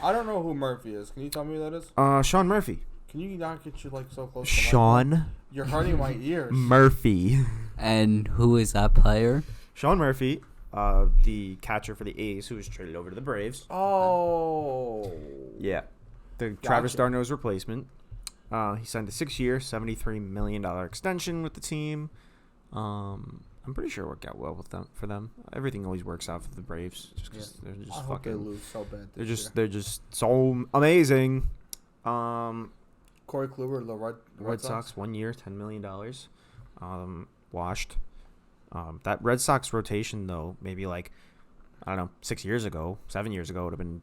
I don't know who Murphy is. Can you tell me who that is? Sean Murphy. Can you not get you like so close? To Sean You're hurting my ears. Murphy. And who is that player? Sean Murphy, the catcher for the A's, who was traded over to the Braves. Oh. Yeah. The Travis Gotcha. d'Arnaud's replacement. He signed a 6-year, $73 million extension with the team. I'm pretty sure it worked out well with them for them. Everything always works out for the Braves, just because they're I just hope they fucking. lose so bad. They're this just year. they're just so amazing. Corey Kluber, the Red Sox 1 year, $10 million. Washed. That Red Sox rotation though, maybe like I don't know, 6 years ago, 7 years ago, would have been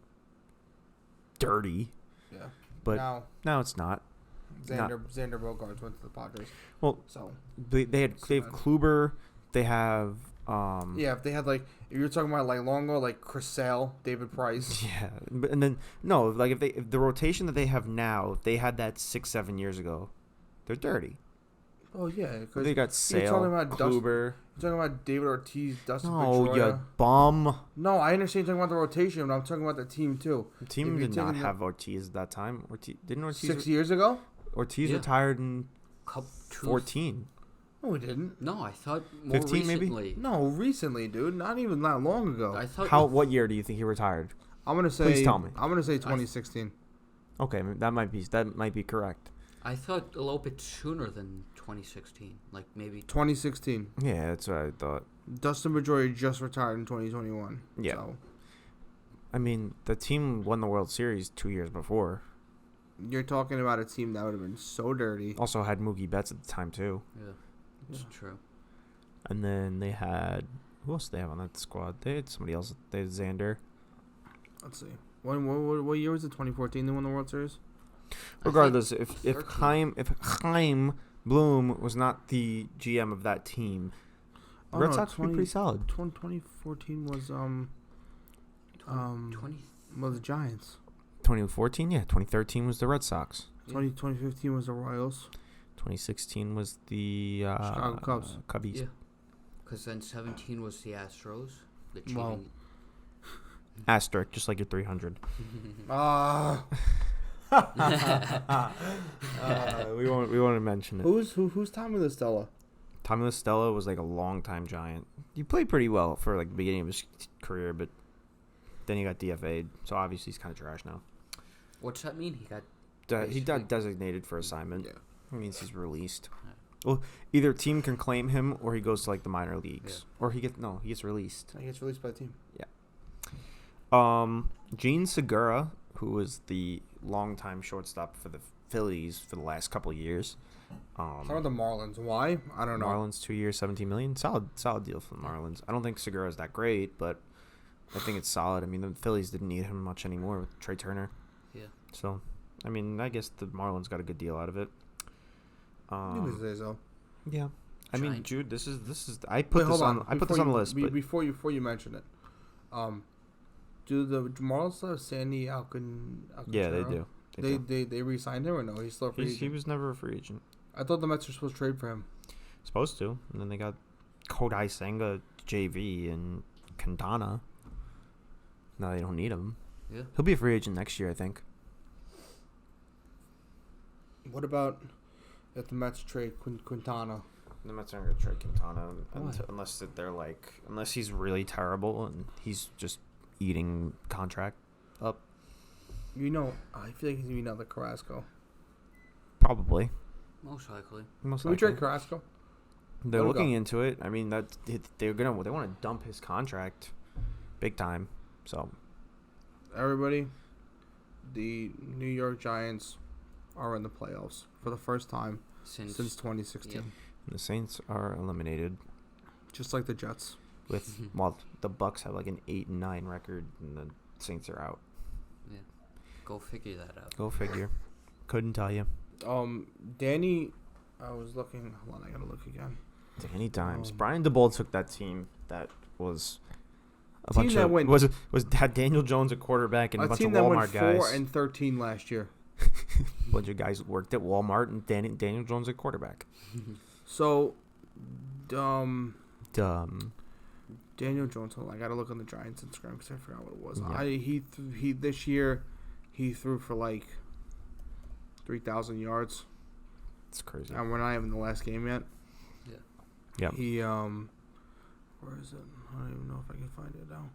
dirty. Yeah. But now No, it's not. Xander Bogaerts went to the Padres. Well, So they have Kluber. They have yeah, if they had like if you're talking about like long ago, like Chris Sale, David Price. yeah, and then no, like if the rotation that they have now, if they had that 6-7 years ago, they're dirty. Oh yeah, because They got you're talking Sale, about Kluber. you're talking about David Ortiz, Dustin No, Pedroia. you bum. No, I understand you're talking about the rotation, but I'm talking about the team too. The team If you're did not taking the- have Ortiz at that time. Didn't Ortiz 6 years ago? Ortiz Yeah. retired in Cup 14. No, we didn't. No, I thought more 15 maybe? recently. No, recently, dude. Not even that long ago. I thought What year do you think he retired? I'm gonna say. Please tell me. I'm gonna say 2016. Okay, that might be correct. I thought a little bit sooner than 2016. Like maybe 2016. Yeah, that's what I thought. Dustin Pedroia just retired in 2021. Yeah. So I mean, the team won the World Series 2 years before. you're talking about a team that would have been so dirty. Also had Mookie Betts at the time too. yeah, it's true. And then they had who else did they have on that squad? They had somebody else. They had Xander. Let's see. What year was it? 2014 they won the World Series? Regardless, if 13. Chaim Bloom was not the GM of that team, the Red Sox would be pretty solid. 2014 was 20. was the Giants. 2014, yeah. 2013 was the Red Sox. 2015 was the Royals. 2016 was the Chicago Cubs. Cubbies. Yeah. Because then 17 was the Astros. The cheating. Wow. Asterisk, just like your 300. Ah. We won't mention it. Who's Tommy La Stella? Tommy LaStella was like a long-time Giant. He played pretty well for like the beginning of his career, but then he got DFA'd, so obviously he's kind of trash now. What's that mean? He got He got designated for assignment. Yeah. It means he's released. Well, either team can claim him or he goes to like the minor leagues, or he gets released. He gets released by the team. Gene Segura, who was the longtime shortstop for the Phillies for the last couple of years. Some of the Marlins. Why? I don't know. Marlins 2 years, $17 million. Solid deal for the Marlins. I don't think Segura is that great, but I think it's solid. I mean, the Phillies didn't need him much anymore with Trey Turner. Yeah. So, I mean, I guess the Marlins got a good deal out of it. Yeah. I mean, Giant. Jude, this is. I put this on the list, but before you mention it, do the Marlins still have Sandy Alcantara? yeah, they do. They re-signed him or no? He's still a free agent. He was never a free agent. I thought the Mets were supposed to trade for him. Supposed to, and then they got Kodai Senga, JV, and Quintana. Now they don't need him. Yeah. He'll be a free agent next year, I think. What about if the Mets trade Quintana? The Mets aren't going to trade Quintana Why? unless he's really terrible and he's just eating contract up. You know, I feel like he's gonna be another Carrasco. Probably. Most likely. Most Can we likely. trade Carrasco? They're Let him looking go. into it. I mean, they want to dump his contract, big time. So Everybody, the New York Giants are in the playoffs for the first time since 2016. Yep. the Saints are eliminated. Just like the Jets. With well, the Bucks have like an 8-9 record, and the Saints are out. Yeah. Go figure that out. Go figure. Couldn't tell you. Danny, I was looking. Hold on, I gotta look again. Many times. Um, Brian DeBold took that team that was a Team bunch that of went- had Daniel Jones at quarterback and a bunch team of that went Walmart guys. 4-13 last year. A bunch of guys worked at Walmart and Daniel Jones at quarterback. So, Dumb. Daniel Jones. Hold on, I gotta look on the Giants Instagram because I forgot what it was. Yeah. He this year he threw for like 3,000 yards, It's crazy. and we're not even in the last game yet. Yeah. He where is it? I don't even know if I can find it now.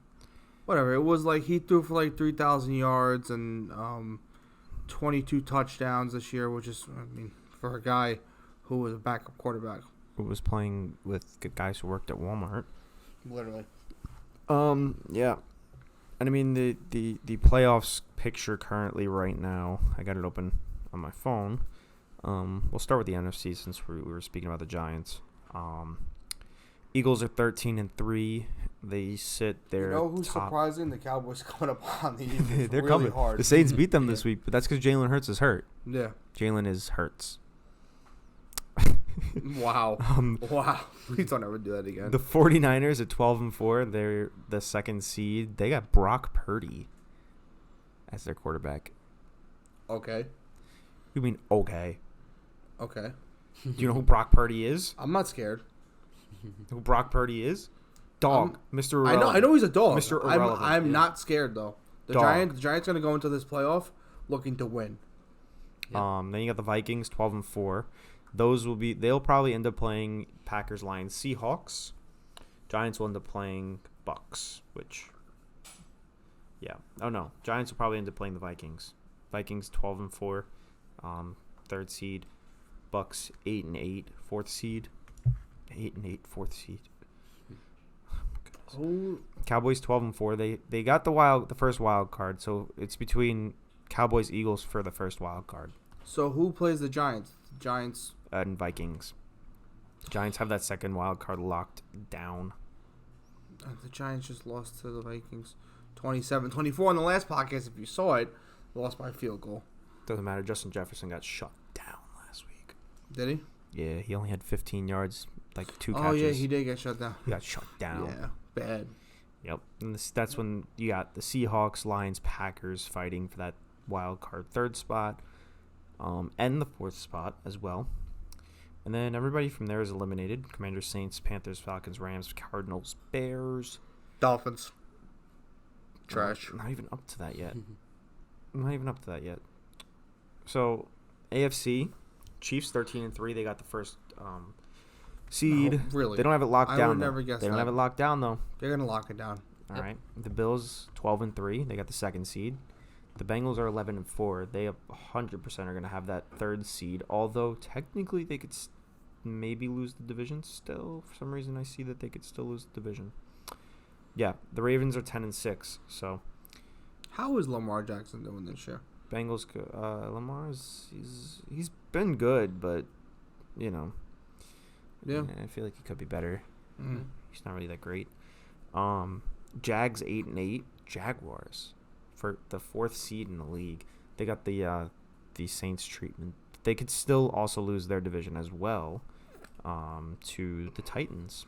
Whatever. It was like he threw for like 3,000 yards and 22 touchdowns this year, which is, I mean, for a guy who was a backup quarterback. Who was playing with guys who worked at Walmart. Literally. Yeah. And I mean the playoffs picture currently right now. I got it open on my phone. We'll start with the NFC since we were speaking about the Giants. Eagles are 13-3. They sit there. You know who's top. surprising? The Cowboys coming up on the Eagles They're really coming. hard. The Saints beat them this Yeah. week, but that's because Jalen Hurts is hurt. Yeah. Jalen is Hurts. Wow. Wow. Please don't ever do that again. The 49ers at 12-4. They're the second seed. They got Brock Purdy as their quarterback. Okay. You mean okay? Okay. Do you know who Brock Purdy is? I'm not scared. Who Brock Purdy is? Dog, Mr. I Irrelevant. know he's a dog. Mr. Irrelevant, I'm yeah. not scared though. The Dog. Giants going to go into this playoff looking to win. Then you got the Vikings 12-4. They'll probably end up playing Packers, Lions, Seahawks. Giants will end up playing Bucks, which yeah. Oh no, Giants will probably end up playing the Vikings. Vikings 12-4, third seed. Bucks 8-8, fourth seed. 8-8, fourth seed. Who? Cowboys 12-4. They got the first wild card, so it's between Cowboys Eagles for the first wild card So who plays the Giants? Giants. and Vikings. Giants have that second wild card locked down. The Giants just lost to the Vikings 27-24 on the last podcast. If you saw it, lost by a field goal. Doesn't matter. Justin Jefferson got shut down last week. Did he? Yeah, he only had 15 yards, like 2 catches. Oh yeah, he did get shut down. He got shut down. Yeah, bad. Yep. And that's when you got the Seahawks, Lions, Packers fighting for that wild card third spot, and the fourth spot as well. And then everybody from there is eliminated. Commanders, Saints, Panthers, Falcons, Rams, Cardinals, Bears. Dolphins. Trash. Not even up to that yet. Not even up to that yet. So, AFC, Chiefs 13-3. They got the first seed. No, really? They don't have it locked I down. would though. never guess They don't that. have it locked down though. They're gonna lock it down. All Yep. right. The Bills 12-3. They got the second seed. The Bengals are 11-4. They 100% are gonna have that third seed. Although technically they could maybe lose the division still. For some reason, I see that they could still lose the division. Yeah, the Ravens are 10-6. So How is Lamar Jackson doing this year? Bengals. Lamar's he's been good, but you know. Yeah. I feel like he could be better. Mm. He's not really that great. Jags 8-8. Jaguars for the fourth seed in the league. They got the Saints treatment. They could still also lose their division as well to the Titans.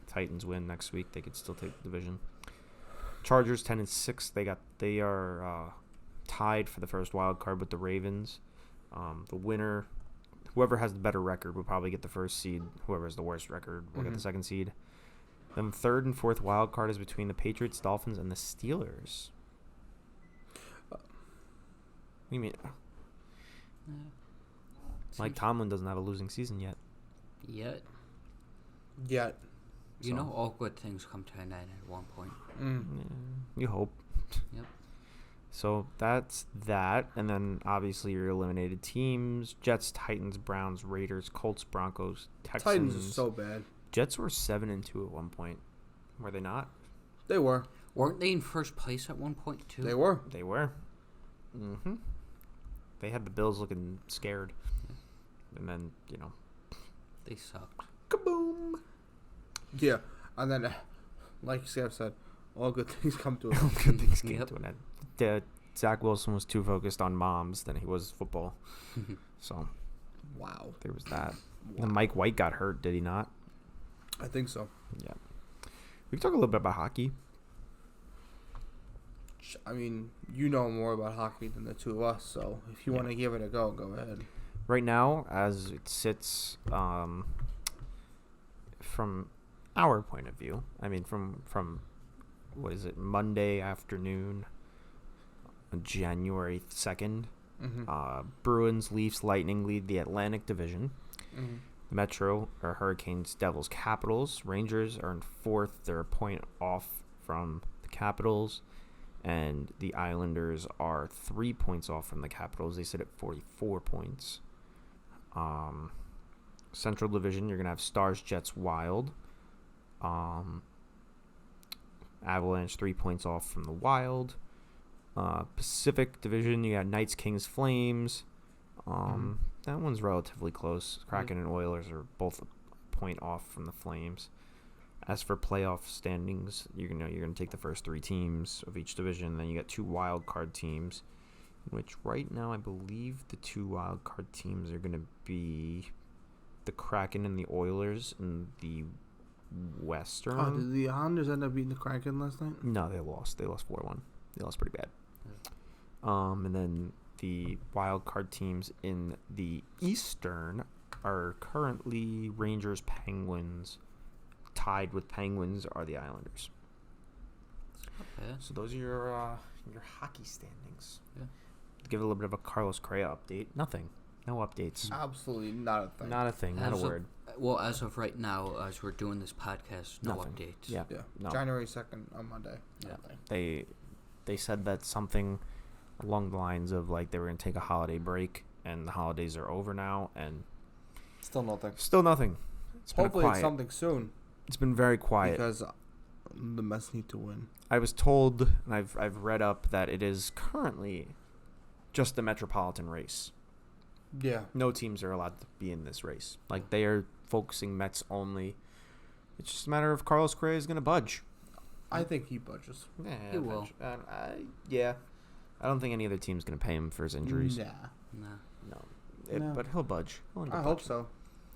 Titans win next week. They could still take the division. Chargers 10-6. They are tied for the first wild card with the Ravens. The winner, whoever has the better record, will probably get the first seed. Whoever has the worst record will get the second seed. Then the third and fourth wild card is between the Patriots, Dolphins, and the Steelers. What do you mean? Mike Tomlin doesn't have a losing season yet. Yet. Yet. You know, all good things come to an end at one point. Mm. You hope. Yep. So that's that. And then obviously your eliminated teams: Jets, Titans, Browns, Raiders, Colts, Broncos, Texans. Titans are so bad. Jets were 7-2 at one point. Were they not? They were. Weren't they in first place at one point, too? They were. They were. Mm-hmm. They had the Bills looking scared. And then, you know. They sucked. Kaboom! Yeah. And then, like Sam said, all good things come to an end. Good things came Yep. to an end. Zach Wilson was too focused on moms than he was football. So Wow. there was that. And Mike White got hurt, did he not? I think so. Yeah. We can talk a little bit about hockey. I mean, you know more about hockey than the two of us, so if you want to give it a go ahead. Right now, as it sits, from our point of view, I mean, from what is it, Monday afternoon, January 2nd, Bruins, Leafs, Lightning lead the Atlantic Division. Mm-hmm. The Metro are Hurricanes, Devils, Capitals. Rangers are in fourth. They're a point off from the Capitals. And the Islanders are 3 points off from the Capitals. They sit at 44 points. Central Division, you're going to have Stars, Jets, Wild. Avalanche 3 points off from the Wild. Pacific Division, you got Knights, Kings, Flames. That one's relatively close. Kraken and Oilers are both a point off from the Flames. As for playoff standings, you're gonna take the first three teams of each division. Then you got two wild card teams, which right now I believe the two wild card teams are gonna be the Kraken and the Oilers in the Western. Oh, did the Islanders end up beating the Kraken last night? No, they lost. They lost 4-1. They lost pretty bad. And then the wild card teams in the Eastern are currently Rangers, Penguins. Tied with Penguins are the Islanders. Okay. So those are your hockey standings. Yeah. To give a little bit of a Carlos Correa update. Nothing. No updates. Absolutely not a thing. Not a thing. Not a As word. Well, as of right now, as we're doing this podcast, no Nothing. updates. Yeah. Yeah. No. January 2nd on Monday. Yeah. Nothing. They said that something along the lines of like they were going to take a holiday break and the holidays are over now and Still nothing. still nothing. It's been Hopefully quiet. it's something soon. It's been very quiet. Because the Mets need to win. I was told, and I've read up, that it is currently just the Metropolitan race. Yeah. No teams are allowed to be in this race. Like, they are focusing Mets only. It's just a matter of Carlos Correa is going to budge. I think he budges. Yeah, He will. Yeah. I don't think any other team's going to pay him for his injuries. Nah. Nah, No. But he'll budge. He'll end up I hope budging. so.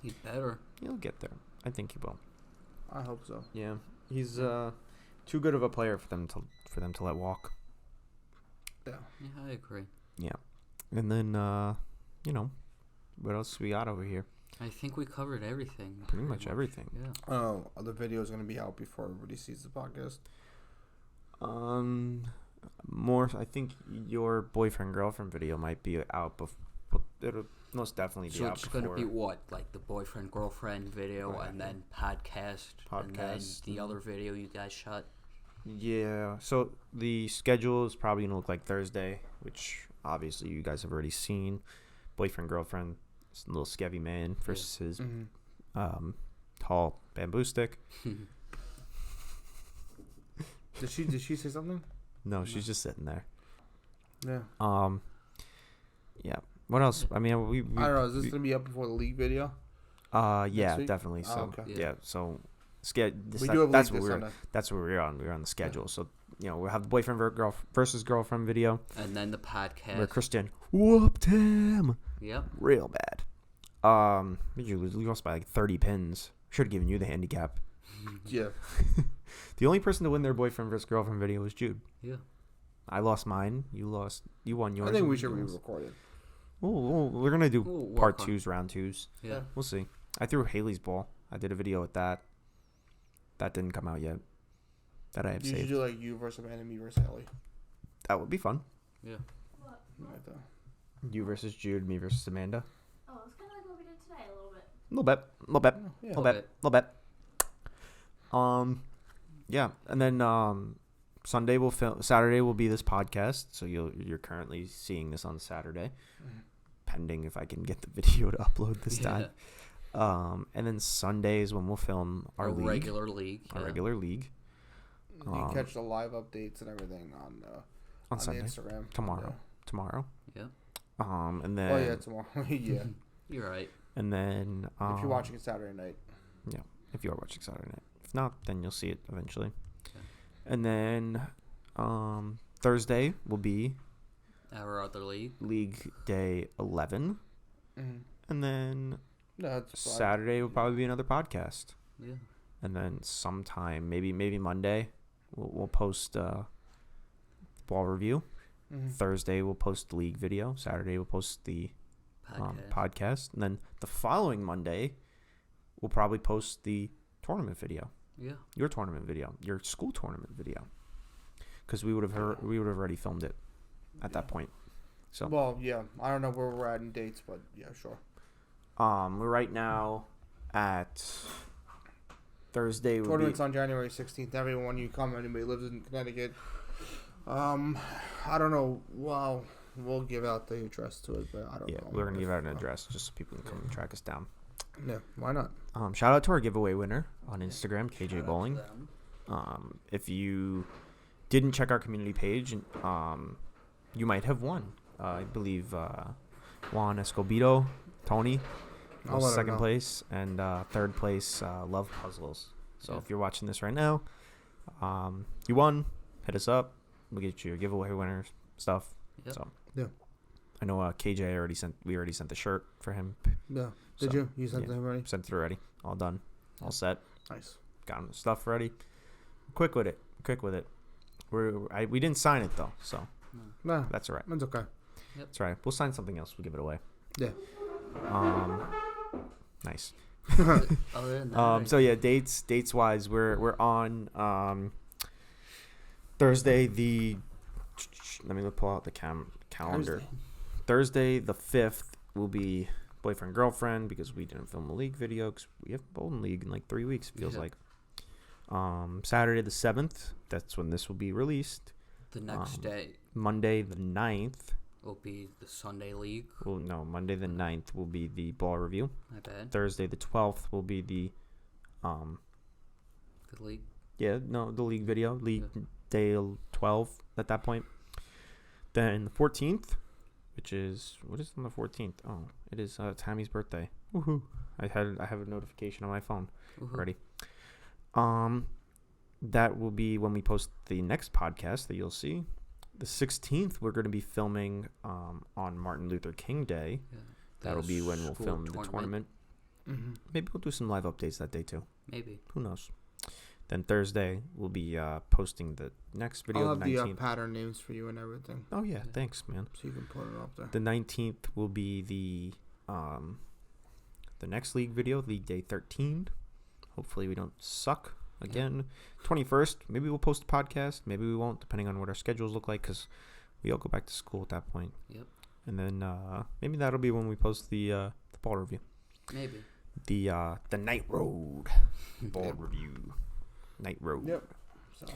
he better. He'll get there. I think he will. I hope so. Yeah. He's too good of a player for them to let walk. Yeah. Yeah, I agree. Yeah. And then, what else we got over here? I think we covered everything. Pretty much everything. Yeah. Oh, the video is going to be out before everybody sees the podcast. More. I think your boyfriend girlfriend video might be out most definitely be So out it's before. going to be what? Like the boyfriend, girlfriend video, Right. and then podcast, and then Podcast, the other video you guys shot. Yeah, so the schedule is probably going to look like Thursday, which obviously you guys have already seen. Boyfriend, girlfriend, little skevy man versus his tall bamboo stick. Did she say something? No, she's just sitting there. Yeah. Yeah. What else? I mean, we I don't know. Is this gonna be up before the league video? yeah, next week? definitely. Oh, So okay. yeah, so We do have that's league what this we're Sunday. that's what we're on. We're on the schedule. So we'll have the boyfriend versus girlfriend video And then the where podcast. Christian whooped him Yep. real bad. Did you lose? You lost by like 30 pins. Should have given you the handicap. Yeah. The only person to win their boyfriend versus girlfriend video was Jude. Yeah. I lost mine. You won yours. I think we and should you lost- re-record it. We're gonna do We'll work part on- twos, round twos. Yeah. We'll see. I threw Haley's ball. I did a video with that. That didn't come out yet. That I have You should saved. do like you versus Amanda, me versus Haylie. That would be fun. Yeah. Like that. You versus Jude, me versus Amanda. Oh, it's kind of like what we did today, a little bit. A little bit. A little bit. Yeah. A little bit. A little bit. Yeah, and then Sunday will film. Saturday will be this podcast. So you're currently seeing this on Saturday, pending if I can get the video to upload this time. And then Sunday is when we'll film our league, regular league. our yeah. regular league You can catch the live updates and everything on on the Sunday Instagram tomorrow. Yeah. And then Oh yeah, tomorrow. Yeah. You're right. and then If you're watching it Saturday night. if you are watching Saturday night. If not, then you'll see it eventually. Okay. And then Thursday will be Our other league. League Day 11, Mm-hmm. and then No, that's fine. Saturday will probably be another podcast, Yeah. and then sometime maybe Monday we'll post ball review. Mhm. Thursday we'll post the league video. Saturday we'll post the Podcast. podcast, and then the following Monday we'll probably post the tournament video. Yeah. Your tournament video, your school tournament video, because we would have already filmed it at that point. So Well, yeah. I don't know where we're at in dates, but yeah, sure. we're right now at Thursday would Tournament's be on January 16th. Everyone you come, anybody lives in Connecticut. I don't know. Well, we'll give out the address to it, but I don't know. we're gonna give out an address just so people can come and track us down. Yeah, why not? Shout out to our giveaway winner on Instagram, KJ Shout out to Bowling. them. If you didn't check our community page, you might have won. I believe Juan Escobedo, Tony, I'll was let her second know. place, and third place, Love Puzzles. So Yeah. if you're watching this right now, you won. Hit us up. We'll get you your giveaway winner stuff. Yep. So Yeah. I know KJ we already sent the shirt for him. Yeah. Did So, you? You sent yeah. them already? Sent it already. All done. All set. Nice. Got him the stuff ready. Quick with it. We didn't sign it though, so Nah, that's all right. it's okay. That's all right. We'll sign something else. We'll give it away. Yeah. Nice. Other than that, So yeah, dates wise, we're on Thursday let me pull out the calendar. Thursday the 5th will be boyfriend girlfriend because we didn't film a league video because we have Bolden League in like 3 weeks. It feels Yeah. like. Saturday the 7th. That's when this will be released. the next day Monday the 9th. will be the Sunday league. Well, no, Monday the 9th will be the ball review. My bad. Thursday the 12th will be the The league. the league video, league day 12 at that point. Then the 14th, which is what is on the 14th? Oh, it is Tammy's birthday. Woohoo! I have a notification on my phone Woohoo. already. That will be when we post the next podcast that you'll see. The 16th, we're going to be filming on Martin Luther King Day. Yeah. That'll The be when we'll school film the tournament. Mm-hmm. Maybe we'll do some live updates that day too. Maybe. Who knows? Then Thursday, we'll be posting the next video. I'll have the the 19th. pattern names for you and everything, Oh yeah, thanks, man. so you can put it up there. The 19th will be the next league video, League Day 13. Hopefully we don't suck again. 21st, maybe we'll post a podcast. Maybe we won't, depending on what our schedules look like, because we all go back to school at that point. Yep. And then maybe that'll be when we post the ball review. Maybe. The Night Road ball review. Night Road. Yep. So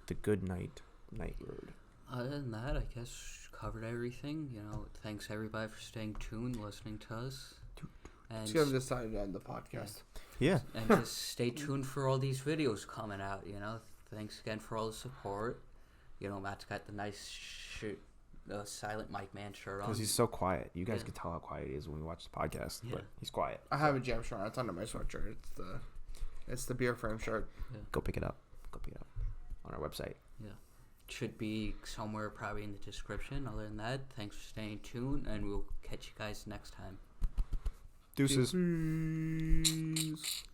The good night road. Other than that, I guess covered everything. You know, thanks everybody for staying tuned, listening to us. And let's have decided to end the podcast. Yeah. And just stay tuned for all these videos coming out, you know. Thanks again for all the support. You know, Matt's got the nice Silent Mike Man shirt on. Because he's so quiet. You guys Yeah. can tell how quiet he is when we watch the podcast. Yeah. But he's quiet. I have a jam shirt. It's under my sweatshirt. It's the beer frame shirt. Go pick it up. On our website. Yeah. Should be somewhere probably in the description. Other than that, thanks for staying tuned, and we'll catch you guys next time. Deuces. Peace.